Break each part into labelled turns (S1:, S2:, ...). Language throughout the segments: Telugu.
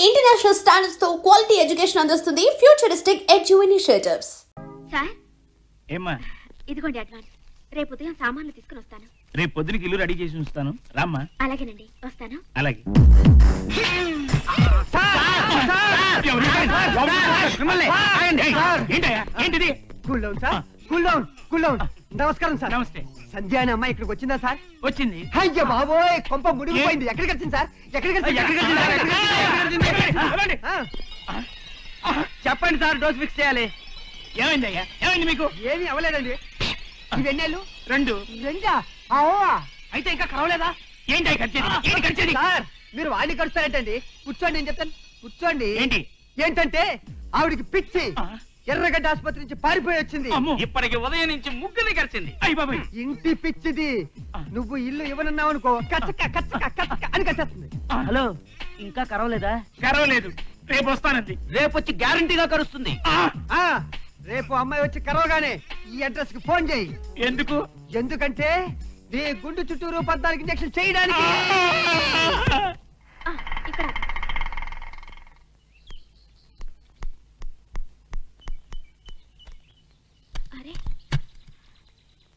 S1: ఇంటర్నేషనల్ స్టాండర్డ్స్ తో క్వాలిటీ ఎడ్యుకేషన్ అందిస్తుంది ఫ్యూచరిస్టిక్ ఎడ్యు ఇనిషియేటివ్స్.
S2: సార్
S3: ఏమ్మా
S2: ఇదిగోండి అడ్వాన్స్. రేపు ఉదయం సామాన్లు తీసుకుని వస్తాను.
S3: రేపు పొద్దునకి ఇల్లు రెడీ చేసి ఉంచుతాను రామ్మా.
S2: అలాగేనండి, వస్తాను.
S3: అలాగే ఏంటిది?
S4: Cool down sir, cool down, cool down. నమస్కారం సార్.
S3: నమస్తే.
S4: సంధ్య అనే అమ్మాయి ఇక్కడికి వచ్చిందా సార్?
S3: వచ్చింది.
S4: అయ్యో బాబోయ్, కొంప ముడిగిపోయింది. ఎక్కడికి వచ్చింది సార్? ఎక్కడికి వచ్చింది?
S3: చెప్పండి సార్, డోస్ ఫిక్స్ చేయాలి. ఏమైంది అయ్యా? ఏమైంది మీకు?
S4: ఏమీ అవ్వలేదండి. ఇవి ఎన్నేళ్ళు?
S3: రెండు.
S4: రెండా?
S3: అయితే ఇంకా కరవలేదా? ఏంటి ఖర్చేది?
S4: సార్ మీరు వాడిని కడుస్తారేంటండి? కూర్చోండి, నేను చెప్తాను. కూర్చోండి.
S3: ఏంటి?
S4: ఏంటంటే ఆవిడికి పిచ్చి. ఎర్రగడ్డ ఆసుపత్రి నుంచి పారిపోయి వచ్చింది.
S5: ఇప్పటికి ఉదయం నుంచి ముగ్గురిని కలిసింది.
S3: అయ్య బాబాయ్,
S4: ఇంటి పిచ్చిది. నువ్వు ఇల్లు ఇవ్వనన్నావు అనుకో, కచ్చక కచ్చక కచ్చక అని కచ్చేస్తుంది.
S5: హలో, ఇంకా కరవలేదా?
S3: కరవలేదు. రేపు వస్తానంది.
S5: రేపు వచ్చి గ్యారంటీగా కరుస్తుంది.
S4: ఆ రేపు అమ్మాయి వచ్చి కరవగానే ఈ అడ్రస్ కి ఫోన్ చేయి.
S3: ఎందుకు?
S4: ఎందుకంటే నీ గుండు చుట్టూరు 14 ఇంజక్షన్ చేయడానికి.
S2: ఇక్కడ అరే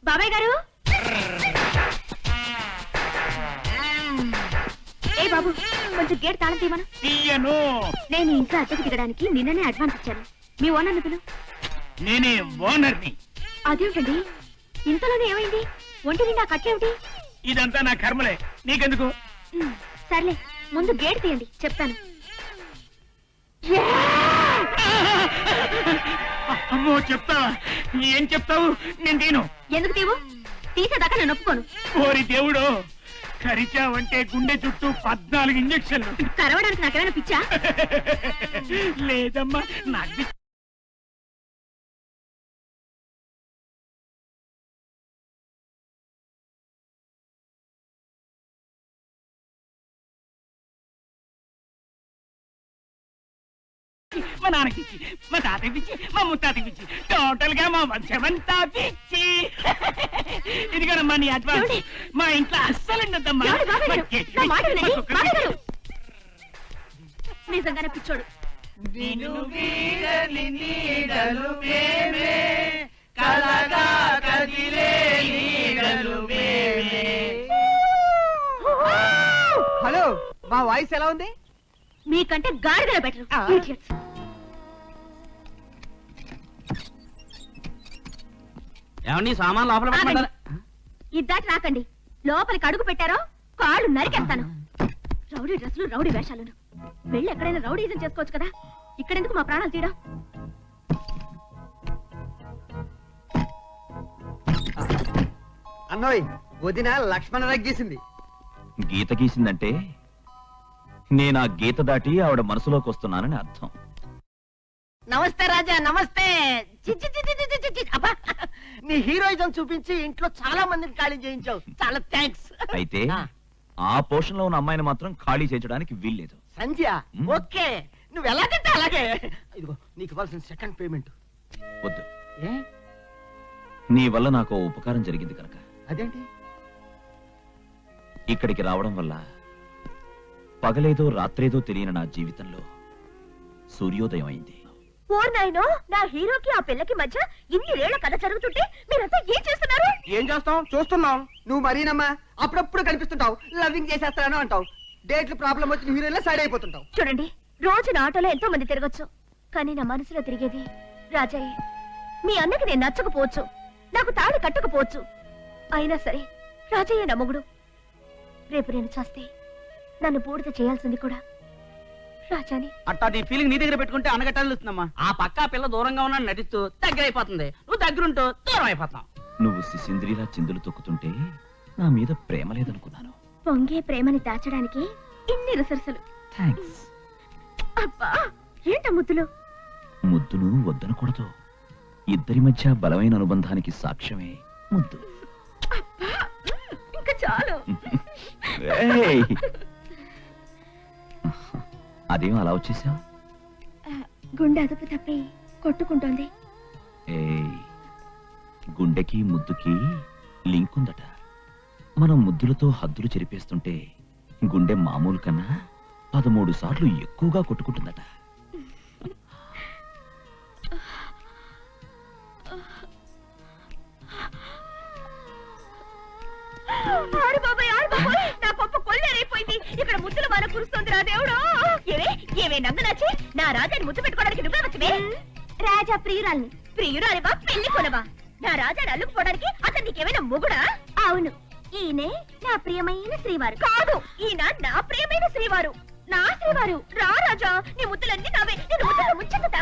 S2: బాబాయ్ గారు. ఏ బాబు, కొంచెం గేట్ తాళం తీయమను.
S3: తీయను.
S2: నేను ఇంట్లో అద్దెకు దిగడానికి నిన్ననే అడ్వాన్స్ ఇచ్చాను. మీ ఓనర్ పిలు.
S3: నేనే ఓనర్ని.
S2: అదేమిటండి, ఇంతలోనే ఏమైంది? ఒంటి నిండా కట్టేమిటి?
S3: ఇదంతా నా కర్మలే, నీకెందుకు?
S2: సర్లే, ముందు గేట్ తీయండి, చెప్తాను.
S3: అమ్మో, చెప్తావా? ఏం చెప్తావు? నేను తీను.
S2: ఎందుకు తీవు? తీసేదాకా నేను ఒప్పుకోను.
S3: ఓరి దేవుడు, కరిచావంటే గుండె చుట్టూ 14 ఇంజక్షన్లు.
S2: కరవడానికి నాకేమైనా పిచ్చా?
S3: లేదమ్మా, నాకు మా నాన్నకి పిచ్చి, మా తాతకి పిచ్చి, మా ముత్తాతకి పిచ్చి, టోటల్ గా మా వంశమంతా పిచ్చి. ఇదిగోనమ్మా నీ అడ్వాన్స్. మా ఇంట్లో అస్సలు ఉండద్దమ్మా.
S2: ఏమండి బాబాయ్ గారు, నా మాట వినండి, బాబాయ్ గారు. నిజంగానే పిచ్చోడు.
S4: హలో, మా వాయిస్ ఎలా ఉంది?
S2: మీకంటే గాడిదల బెటర్. Idiots.
S5: ఏమండి, సామాన్ లోపల పెట్టమంటారా?
S2: ఇద్దాటి రాకండి. లోపలికి అడుగు పెట్టారో కాళ్ళు నరికేస్తాను. రౌడీ డ్రెస్సులు, రౌడీ వేషాలను. వెళ్ళి ఎక్కడైనా రౌడీజం చేసుకోవచ్చు కదా, ఇక్కడెందుకు మా ప్రాణాలు తీయడం?
S4: అన్నోయ్, వదిన లక్ష్మణ రగ్గీసింది.
S6: గీత గీసిందంటే నేను ఆ గీత దాటి ఆవిడ మనసులోకి వస్తున్నానని అర్థం.
S7: నమస్తే రాజా, నమస్తే. అబ్బా, నీ హీరోయిజం చూపించి ఇంట్లో చాలా మందిని ఖాళీ చేయించావు. చాలా థ్యాంక్స్.
S6: అయితే ఆ పోర్షన్ లో ఉన్న అమ్మాయిని మాత్రం ఖాళీ చేయడానికి వీల్లేదు.
S7: సంధ్య, ఓకే, నువ్వు ఎలాగంటే అలాగే. ఇదిగో నీకు ఇవ్వాల్సిన సెకండ్ పేమెంట్.
S6: వద్దు,
S7: ఏ
S6: నీ వల్ల నాకు ఓ ఉపకారం జరిగింది కనుక.
S7: అదేంటి?
S6: ఇక్కడికి రావడం వల్ల పగలేదో రాత్రేదో తెలియని నా జీవితంలో సూర్యోదయం అయింది.
S2: ఓ నాయనో, నా హీరోకి ఆ పిల్లకి మధ్య ఇన్ని రేళ్ల కథ జరుగుతుంటే మీరంతా ఏం చేస్తున్నారు?
S4: ఏం చేస్తాం? చూస్తున్నాం. నువ్వు మరీనమ్మా, అప్పుడప్పుడు కనిపిస్తుంటావు, లవింగ్ చేసేస్తాను అంటావు. డేట్లు ప్రాబ్లం వచ్చిన హీరోయిన్లో సైడ్ అయిపోతుంటావు.
S2: చూడండి, రోజు నా ఆటోలో ఎంతో మంది తిరగచ్చు, కానీ నా మనసులో తిరిగేది రాజయ్య. మీ అన్నకి నేను నచ్చకపోవచ్చు, నాకు తాళి కట్టకపోవచ్చు, అయినా సరే రాజయ్య నా మొగుడు. రేపు నేను చేస్తే నన్ను బూడిద చేయాల్సింది కూడా రాజాని.
S5: అట్టా నీ ఫీలింగ్ నీ దగ్గర పెట్టుకుంటే అనగట్టాలుస్తున్నామా? ఆ పక్క పిల్ల దూరంగా ఉన్నాను నటిస్తూ దగ్గర అయిపోతుంది, నువ్వు దగ్గరుంటూ దూరం అయిపోతావు.
S6: నువ్వు శిశింద్రిలా చిందులు తొక్కుతుంటే నా మీద ప్రేమ లేదనుకున్నాను.
S2: పొంగే ప్రేమని దాచడానికి ఇన్ని రిసర్సలు.
S6: థాంక్స్.
S2: అబ్బా, ఏంట ముద్దులు?
S6: ముద్దును వద్దనకూడదు. ఇద్దరి మధ్య బలమైన అనుబంధానికి సాక్ష్యమే ముద్దు.
S2: ఇంకా చాలు.
S6: ఏయ్! అదేం అలా వచ్చేసావు?
S2: గుండె అదుపు తప్పి కొట్టుకుంటోంది.
S6: ఏయ్, గుండెకి ముద్దుకి లింక్ ఉందట. మనం ముద్దులతో హద్దులు చెరిపేస్తుంటే గుండె మామూలు కన్నా 13 సార్లు ఎక్కువగా కొట్టుకుంటుందట.
S2: ఆడు బాబాయ్, ఆడు బాబాయ్, నా పప్పు కొల్లేరైపోయింది. ఇక్కడ ముద్దుల వాన కురుస్తోంది రా దేవుడు. ఏవే నంగనాచి, నా రాజాని ముద్దు పెట్టుకోవడానికి నువ్వే వచ్చివే. రాజా ప్రియురాల్ని. ప్రియురాలివా, పెళ్లి కొనవా? నా రాజాని అల్లుకుపోవడానికి అతను నీకేమైనా మొగుడా? అవును, ఈయనే నా ప్రియమైన శ్రీవారు. కాదు, ఈయన నా ప్రియమైన శ్రీవారు. నా శ్రీవారు. రా రాజా, నీ ముద్దులన్నీ నావే. నేను ముద్దులో ముంచెత్తా.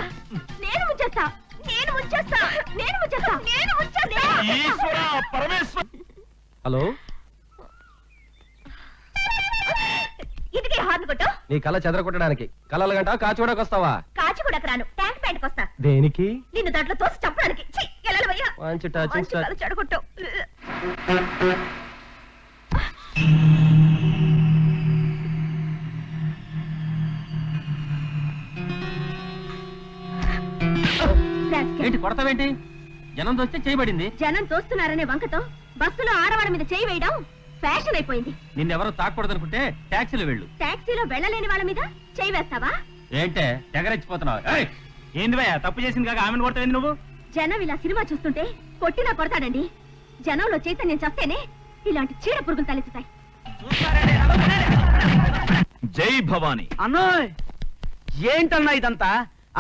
S2: నేను ముంచేస్తా. నేను ముంచేస్తా. నేను ముంచేస్తా. నేను ముంచేస్తా.
S8: హలో,
S2: ఇదిగే హార్న్ కొట్టు.
S8: నీ కళ్ళ చెదరగొట్టడానికి కళ్ళ గంట కాచిగూడకు వస్తావా?
S2: కాచిగూడకు రాను, ట్యాంక్ ప్యాంట్కి వస్తా.
S8: దేనికి?
S2: నిన్ను దాంట్లో తోసి చంపడానికి. వెళ్ళవయ్యా,
S8: మంచి టచింగ్ స్టార్.
S2: చెడగొట్టు.
S5: ఏంటి కొడతావేంటి? జనం వస్తే చేయబడింది.
S2: జనం తోస్తున్నారనే వంకతో బస్సులో ఆడవాళ్ళ మీద చేయి వేయడం ఫ్యాషన్ అయిపోయింది.
S5: నిన్నెవరో తాకూడదనుకుంటే టాక్సీలో వెళ్ళు.
S2: టాక్సీలో వెళ్ళలేని వాళ్ళ మీద చేయి వేస్తావా?
S5: ఏంటే తెగరెచ్చిపోతున్నావు? ఏంది భయ, తప్పు చేసింది కాక ఆమెను కొడతావేంది నువ్వు?
S2: జనం ఇలా సినిమా చూస్తుంటే కొట్టినా కొడతాడండి. జనంలో చైతన్యం చస్తేనే ఇలాంటి చీడ పురుగులు తలెత్తుతాయి.
S6: జై భవానీ.
S5: అన్నోయ్, ఏంటన్నా ఇదంతా?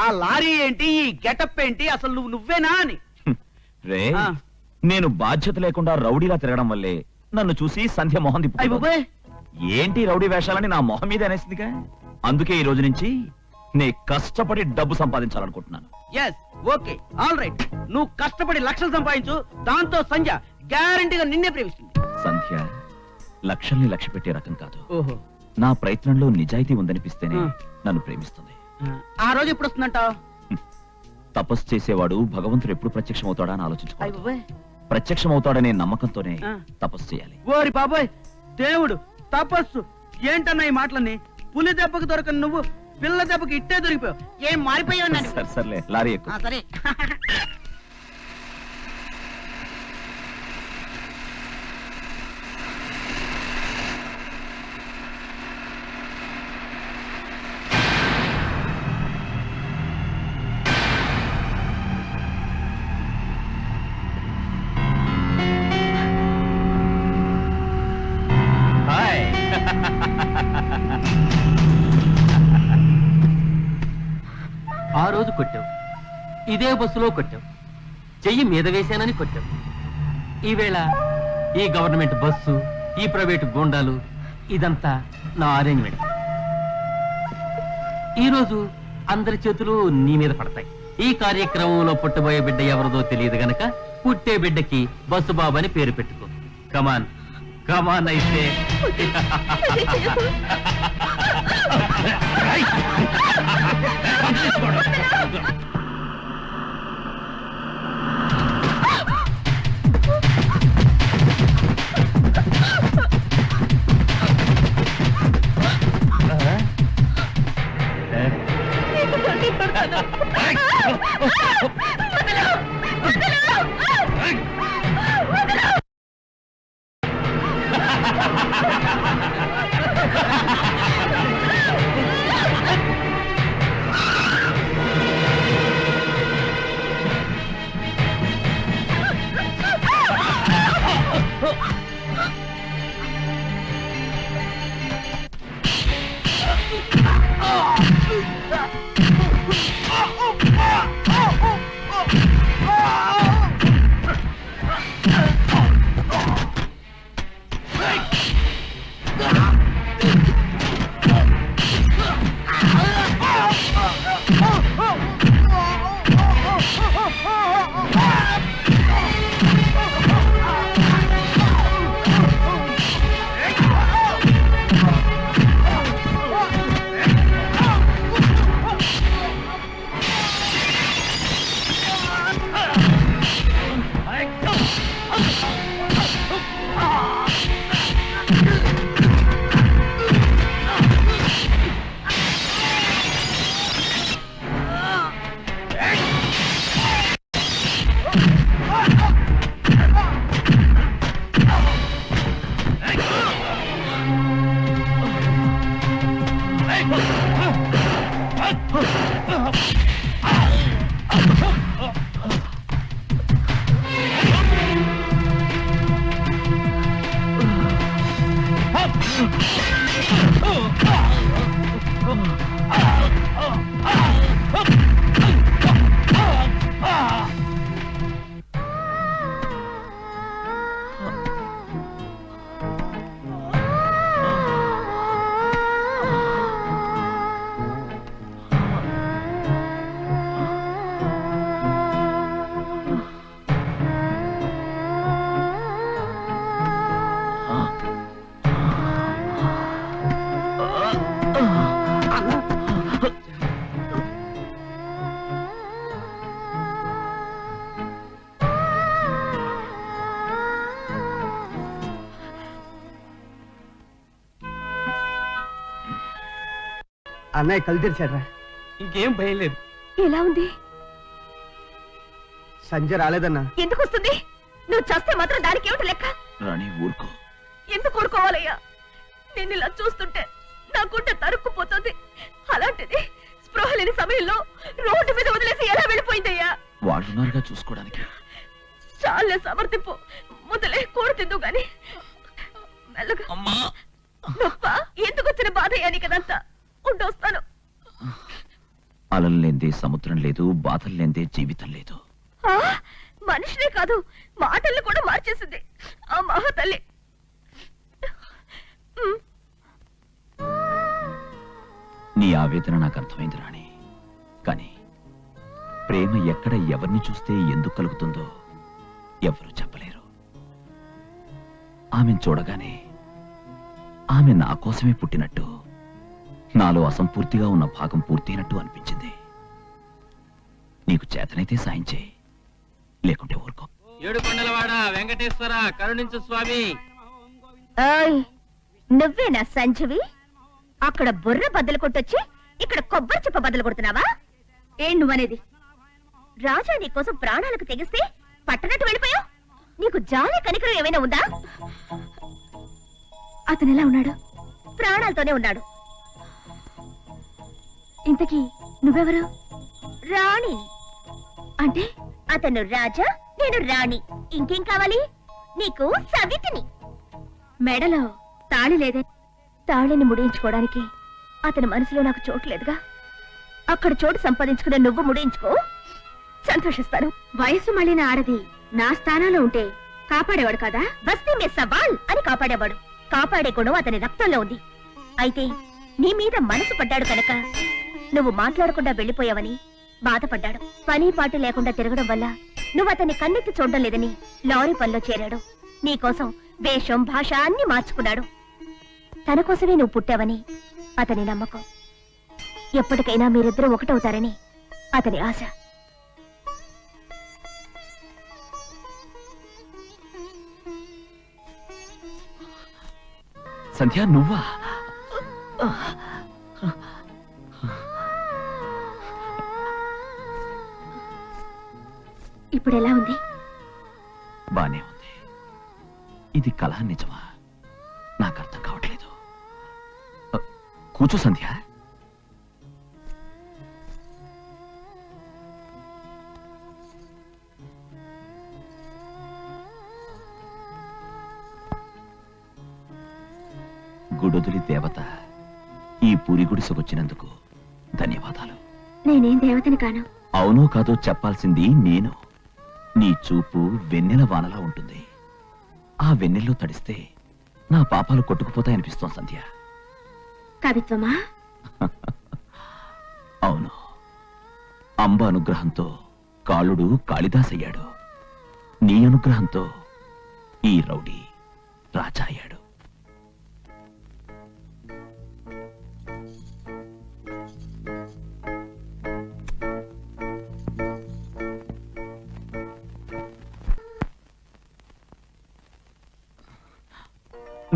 S5: ఆ లారీ ఏంటి, ఈ గెటప్ ఏంటి? అసలు నువ్వేనా అని.
S6: రే,
S5: ఆ.
S6: నేను బాధ్యత లేకుండా రౌడీలా తిరగడం వల్లే నన్ను చూసి సంధ్య మొహం
S5: అయ్య
S6: తిప్పుకుంది.
S5: బాబోయ్,
S6: ఏంటి రౌడీ వేషాలని నా మొహం మీద అనేసిందిగా. అందుకే ఈ రోజు నుంచి నే కష్టపడి డబ్బు సంపాదించాలనుకుంటున్నాను.
S5: Yes, okay, all right. నువ్వు కష్టపడి లక్షలు సంపాదించు, దాంతో సంధ్య గ్యారంటీగా నిన్నే ప్రేమిస్తుంది.
S6: సంధ్య లక్షల్ని లక్ష్య పెట్టే రకం కాదు.
S5: ఓహో,
S6: నా ప్రయత్నంలో నిజాయితీ ఉందనిపిస్తేనే
S5: ఆ.
S6: నన్ను ప్రేమిస్తుంది.
S5: ఆ రోజు ఎప్పుడు వస్తుందంటావు?
S6: తపస్సు చేసేవాడు భగవంతుడు ఎప్పుడు ప్రత్యక్షమవుతాడా అని
S5: అయ్య
S6: ఆలోచించుకోవాలి.
S5: బాబోయ్,
S6: ప్రత్యక్షమవుతాడనే నమ్మకంతోనే
S5: ఆ.
S6: తపస్సు చేయాలి.
S5: ఓరి బాబోయ్, దేవుడు, తపస్సు ఏంటన్నా ఈ మాటలన్నీ? పులి దెబ్బకు దొరకని నువ్వు పిల్ల దెబ్బకి ఇట్టే దొరికిపోయావు. ఏం మారిపోయావు నన్ను?
S6: సరే, సర్లే, లారీ ఎక్కు.
S5: సరే.
S6: హాయ్.
S9: ఆ రోజు కొట్టావు, ఇదే బస్సులో కొట్టావు, చెయ్యి మీద వేశానని కొట్టావు. ఈవేళ ఈ గవర్నమెంట్ బస్సు, ఈ ప్రైవేటు గూండాలు, ఇదంతా నా అరేంజ్మెంట్. ఈరోజు అందరి చేతులు నీ మీద పడతాయి. ఈ కార్యక్రమంలో పుట్టబోయే బిడ్డ ఎవరిదో తెలియదు గనక పుట్టే బిడ్డకి బస్సు బాబు అని పేరు పెట్టుకో. కమాన్ కమాన్ అయితే.
S4: అన్నయ్య కళ్ళు తెరిచాడ్రా.
S5: ఇంకేం భయం లేదు.
S2: ఎలా ఉంది?
S4: సంజయ్ రాలేదన్నా.
S2: ఎందుకు వస్తుంది? నువ్వు చస్తే మాత్రం దానికి ఏమిటి లెక్క?
S6: రాణి ఊరుకో.
S2: ఎందుకు ఊరుకోవాలయ్యా? నేను ఇలా చూస్తుంటే నా గుండె తరుక్కుపోతుంది. అలాంటిది స్పృహ లేని సమయంలో రోడ్డు మీద వదిలేసి ఎలా వెళ్ళిపోయిందయ్యా?
S6: వాళ్ళున్నారుగా చూసుకోవడానికి.
S2: చాలే సమర్థింపు. మొదలే కూడు తిందు గాని మెల్లగా. నొప్ప ఎందుకు వచ్చిన బాధయ్యా నీకదంతా? ఉండొస్తాను.
S6: అలలు లేందే సముద్రం లేదు, బాధలు లేందే జీవితం లేదు.
S2: ఆ, మనిషినే కాదు మాటల్ని కూడా మార్చేసింది ఆ మహాతల్లి.
S6: నీ ఆవేదన నాకు అర్థమైంది రాణి. కానీ ప్రేమ ఎక్కడ ఎవరిని చూస్తే ఎందుకు కలుగుతుందో ఎవరు చెప్పలేరు. ఆమెను చూడగానే ఆమె నా కోసమే పుట్టినట్టు, నాలో అసంపూర్తిగా ఉన్న భాగం పూర్తయినట్టు అనిపించింది. నీకు చేతనైతే సాయం చేయి, లేకుంటే ఊరుకో.
S9: ఏడుకొండలవాడ వెంకటేశ్వర కరుణించు స్వామి.
S2: నువ్వేనా సంజీవి? అక్కడ బుర్ర బద్దలు కొట్టొచ్చి ఇక్కడ కొబ్బరి చెప్ప బద్దలు కొడుతున్నావా? ఏం నువ్వనేది? రాజా నీ కోసం ప్రాణాలకు తెగిస్తే పట్టనట్టు వెళ్ళిపోయావు. నీకు జాలి కనికరం ఏమైనా ఉందా? అతను ఎలా ఉన్నాడు? ప్రాణాలతోనే ఉన్నాడు. ఇంతకీ నువ్వెవరు? రాణిని. అంటే అతను రాజా, నేను రాణి. ఇంకేం కావాలి నీకు? సవితిని. మెడలో తాళి లేదే? తాళిని ముడించుకోవడానికి అతని మనసులో నాకు చోటు లేదుగా. అక్కడ చోటు సంపాదించుకునే నువ్వు ముడించుకో, సంతోషిస్తాను. వయసు మళ్ళిన ఆడది నా స్థానంలో ఉంటే కాపాడేవాడు కదా? బస్తీ మే సవాల్ అని కాపాడేవాడు. కాపాడే గుణం అతని రక్తంలో ఉంది. అయితే నీ మీద మనసు పడ్డాడు కనుక నువ్వు మాట్లాడకుండా వెళ్ళిపోయావని బాధపడ్డాడు. పని పాటు లేకుండా తిరగడం వల్ల నువ్వు అతన్ని కన్నెత్తి చూడడం లేదని లారీ పనిలో చేరాడు. నీకోసం వేషం భాష అన్ని మార్చుకున్నాడు. తన కోసమే నువ్వు పుట్టావని అతని నమ్మకం. ఎప్పటికైనా మీరిద్దరూ ఒకటవుతారని అతని ఆశ.
S6: సంధ్య, నువ్వా?
S2: ఇప్పుడు ఎలా ఉంది?
S6: బానే ఉంది. ఇది కళ నిజమా నాకు అర్థం కావట్లేదు. కూర్చో సంధ్య. గుడొదిలి దేవత ఈ పూరి గుడిసెకొచ్చినందుకు ధన్యవాదాలు.
S2: నేనేం దేవతని కాను.
S6: అవునో కాదో చెప్పాల్సింది నేను. నీ చూపు వెన్నెల వానలా ఉంటుంది. ఆ వెన్నెల్లో తడిస్తే నా పాపాలు కొట్టుకుపోతాయనిపిస్తోంది సంధ్య.
S2: కవిత్వమా?
S6: అవును. అంబ అనుగ్రహంతో కాళుడు కాళిదాసయ్యాడు. నీ అనుగ్రహంతో ఈ రౌడీ రాజా అయ్యాడు.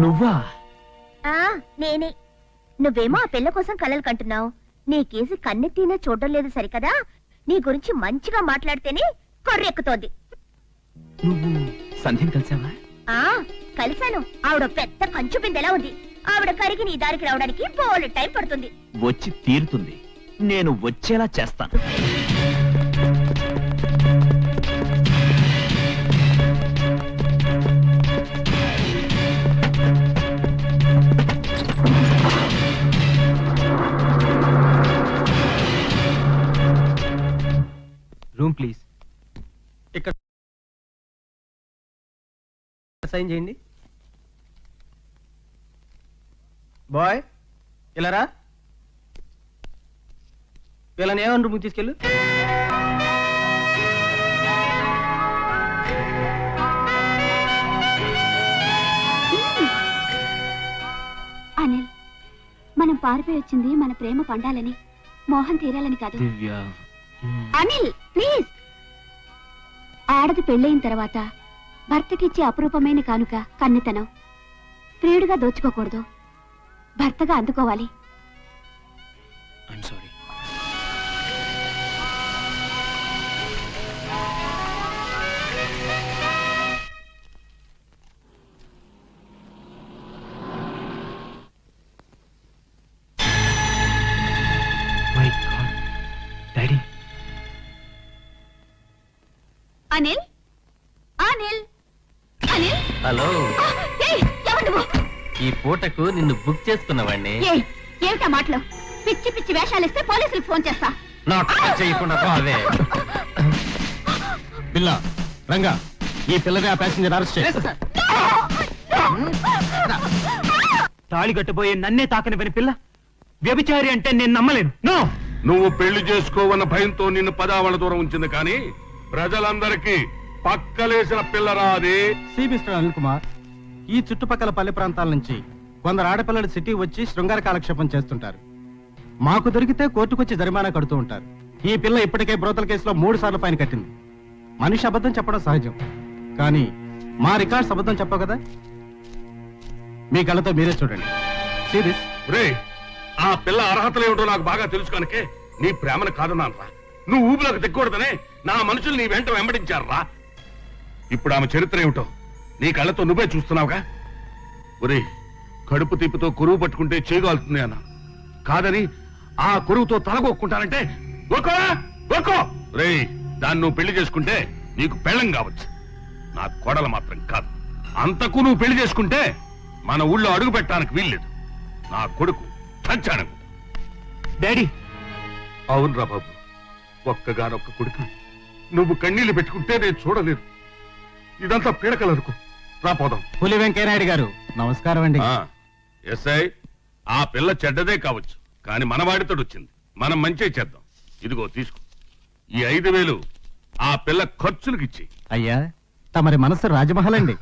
S6: నువ్వా?
S2: నేనే. నువ్వేమో ఆ పిల్ల కోసం కలలు కంటున్నావు. నీ కేసి కన్నెత్తినా చూడడం లేదు సరికదా? నీ గురించి మంచిగా మాట్లాడితేనే కొర్రెక్కుతోంది.
S6: నువ్వు సంధ్యను కలిసావా?
S2: కలిశాను. ఆవిడ పెద్ద కంచు బిందెలా ఉంది. ఆవిడ కరిగి నీ దారికి రావడానికి బోలెడు టైం పడుతుంది.
S6: వచ్చి తీరుతుంది. నేను వచ్చేలా చేస్తాను.
S5: Room please. ఇక్కడ సైన్ చేయండి. బాయ్ ఇలా రా. వీళ్ళని ఏమని రూమ్కి తీసుకెళ్ళు.
S2: అనిల్, మనం పారిపోయి వచ్చింది మన ప్రేమ పండాలని, మోహన్ తీరాలని కాదు.
S9: దివ్య,
S2: అనిల్ ప్లీజ్. ఆడది పెళ్ళయిన తర్వాత భర్తకిచ్చే అపురూపమైన కానుక కన్నెతనం. ప్రియుడిగా దోచుకోకూడదు, భర్తగా అందుకోవాలి.
S9: I'm sorry. My god, daddy.
S2: Anil, Anil, Anil.
S9: Hello,
S2: ఏయ్, ఎవరు నువ్వు?
S9: ఈ పూటకు నిన్ను బుక్ చేసుకున్నవాడిని.
S2: ఏయ్, ఏమిటా మాటలు? పిచ్చి పిచ్చి వేషాలిస్తే పోలీసులకు ఫోన్ చేస్తా.
S9: నా టచ్ చేయకుండా అదే
S8: పిల్ల రంగా, ఈ పిల్లనే ఆ ప్యాసింజర్ అరెస్ట్ చేయి.
S5: తాళి కట్టబోయే నన్నే తాకనివని పిల్ల వ్యభిచారి అంటే నేను నమ్మలేను. నో,
S10: నువ్వు పెళ్లి చేసుకోవన్న భయంతో నిన్ను పదావళ దూరం ఉంచింది కానీ ప్రజలందరికీ పక్కలేసిన పిల్లరా అది.
S8: సి మిస్టర్ అనిల్ కుమార్, ఈ చుట్టుపక్కల పల్లె ప్రాంతాల నుంచి కొందరు ఆడపిల్లలు సిటీ వచ్చి శృంగార కాలక్షేపం చేస్తుంటారు. మాకు దొరికితే కోర్టుకొచ్చి జరిమానా కడుతూ ఉంటారు. ఈ పిల్ల ఇప్పటికే బ్రోతల కేసులో 3 సార్లు పైన కట్టింది. మనిషి అబద్ధం చెప్పడం సహజం, కానీ మా రికార్డ్స్ అబద్ధం చెప్పవు కదా. మీ కళ్ళతో మీరే చూడండి. See this?
S10: రే, ఆ పిల్ల అర్హతలేమిటో నాకు బాగా తెలుసు కనుకే నీ ప్రేమను కాదన్నానరా. నువ్వు ఊపిలోకి దిక్కకూడదనే నా మనుషులు నీ వెంట వెంబడించారా. ఇప్పుడు ఆమె చరిత్ర ఏమిటో నీ కళ్ళతో నువ్వే చూస్తున్నావుగా. ఒరే, కడుపు తిప్పుతో కురువు పట్టుకుంటే చేయగలుగుతుంది అన్న, కాదని ఆ కురువుతో తలగొక్కుంటానంటే ఒక్కో. రే, దాన్ని నువ్వు పెళ్లి చేసుకుంటే నీకు పెళ్ళం కావచ్చు, నా కోడలు మాత్రం కాదు. అంతకు నువ్వు పెళ్లి చేసుకుంటే మన ఊళ్ళో అడుగు పెట్టడానికి వీల్లేదు. నా కొడుకు చచ్చాను.
S5: డాడీ.
S10: అవునరా బాబు, ఒక్కగానొక్క కొడుకు నువ్వు కన్నీళ్లు పెట్టుకుంటే నేను చూడలేదు. ఇదంతా పీడకలనుకో. రాపోదాం.
S8: పులి వెంకయ్యనాయుడు గారు నమస్కారం అండి.
S10: ఎస్ఐ, ఆ పిల్ల చెడ్డదే కావచ్చు, కానీ మనవాడితో వచ్చింది. మనం మంచి చేద్దాం. ఇదిగో తీసుకో, ఈ 5,000 ఆ పిల్ల ఖర్చులకు ఇచ్చి.
S8: అయ్యా, తమరి మనసు రాజమహల్ అండి.